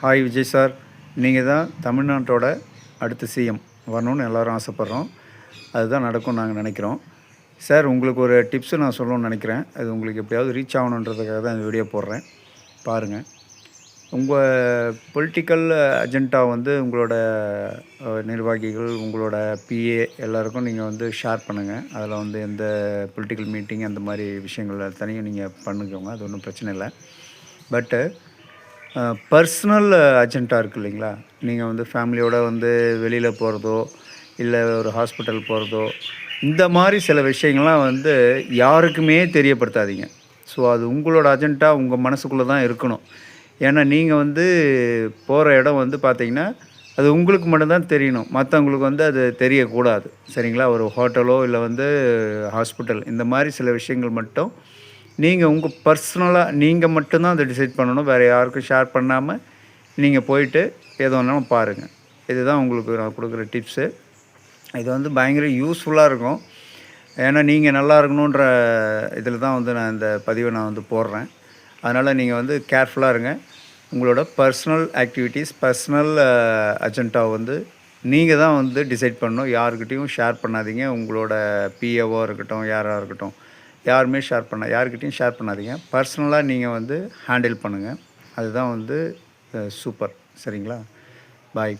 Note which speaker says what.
Speaker 1: Hi Vijay sir, நீங்கள் தான் தமிழ்நாட்டோட அடுத்த சிஎம் வரணும்னு எல்லோரும் ஆசைப்பட்றோம். அதுதான் நடக்கும்னு நாங்கள் நினைக்கிறோம். சார், உங்களுக்கு ஒரு டிப்ஸு நான் சொல்லணும்னு நினைக்கிறேன். அது உங்களுக்கு எப்படியாவது ரீச் ஆகணுன்றதுக்காக தான் இந்த வீடியோ போடுறேன். பாருங்கள். உங்கள் பொலிட்டிக்கல் அஜெண்டா உங்களோட நிர்வாகிகள், உங்களோட பிஏ எல்லாருக்கும் நீங்கள் ஷேர் பண்ணுங்கள். அதில் எந்த பொலிட்டிக்கல் மீட்டிங் அந்த மாதிரி விஷயங்கள் தனியாக நீங்கள் பண்ணிக்கோங்க. அது ஒன்றும் பிரச்சனை இல்லை. பட்டு பர்சனல் அஜெண்டா இருக்குது இல்லைங்களா? நீங்கள் ஃபேமிலியோடு வெளியில் போகிறதோ, இல்லை ஒரு ஹாஸ்பிட்டல் போகிறதோ, இந்த மாதிரி சில விஷயங்கள்லாம் யாருக்குமே தெரியப்படுத்தாதீங்க. ஸோ அது உங்களோட அஜெண்டா உங்கள் மனசுக்குள்ளே தான் இருக்கணும். ஏன்னா நீங்கள் போகிற இடம் பார்த்தீங்கன்னா, அது உங்களுக்கு மட்டும்தான் தெரியணும். மற்றவங்களுக்கு அது தெரியக்கூடாது. சரிங்களா? ஒரு ஹோட்டலோ இல்லை ஹாஸ்பிட்டல், இந்த மாதிரி சில விஷயங்கள் மட்டும் நீங்கள் உங்கள் பர்சனலாக நீங்கள் மட்டும்தான் அதை டிசைட் பண்ணணும். வேறு யாருக்கும் ஷேர் பண்ணாமல் நீங்கள் போயிட்டு எது வேணாலும் பாருங்கள். இதுதான் உங்களுக்கு நான் கொடுக்குற டிப்ஸு. இது பயங்கர யூஸ்ஃபுல்லாக இருக்கும். ஏன்னா நீங்கள் நல்லா இருக்கணுன்ற இதில் தான் நான் இந்த பதிவை நான் போடுறேன். அதனால் நீங்கள் கேர்ஃபுல்லாக இருங்க. உங்களோட பர்சனல் ஆக்டிவிட்டீஸ், பர்சனல் அஜெண்டாவை நீங்கள் தான் டிசைட் பண்ணணும். யாருக்கிட்டையும் ஷேர் பண்ணாதீங்க. உங்களோட பிஏஓ இருக்கட்டும், யாராக இருக்கட்டும், யார்கிட்டையும் ஷேர் பண்ணாதீங்க. பர்சனலாக நீங்கள் ஹேண்டில் பண்ணுங்கள். அதுதான் சூப்பர். சரிங்களா? பாய்.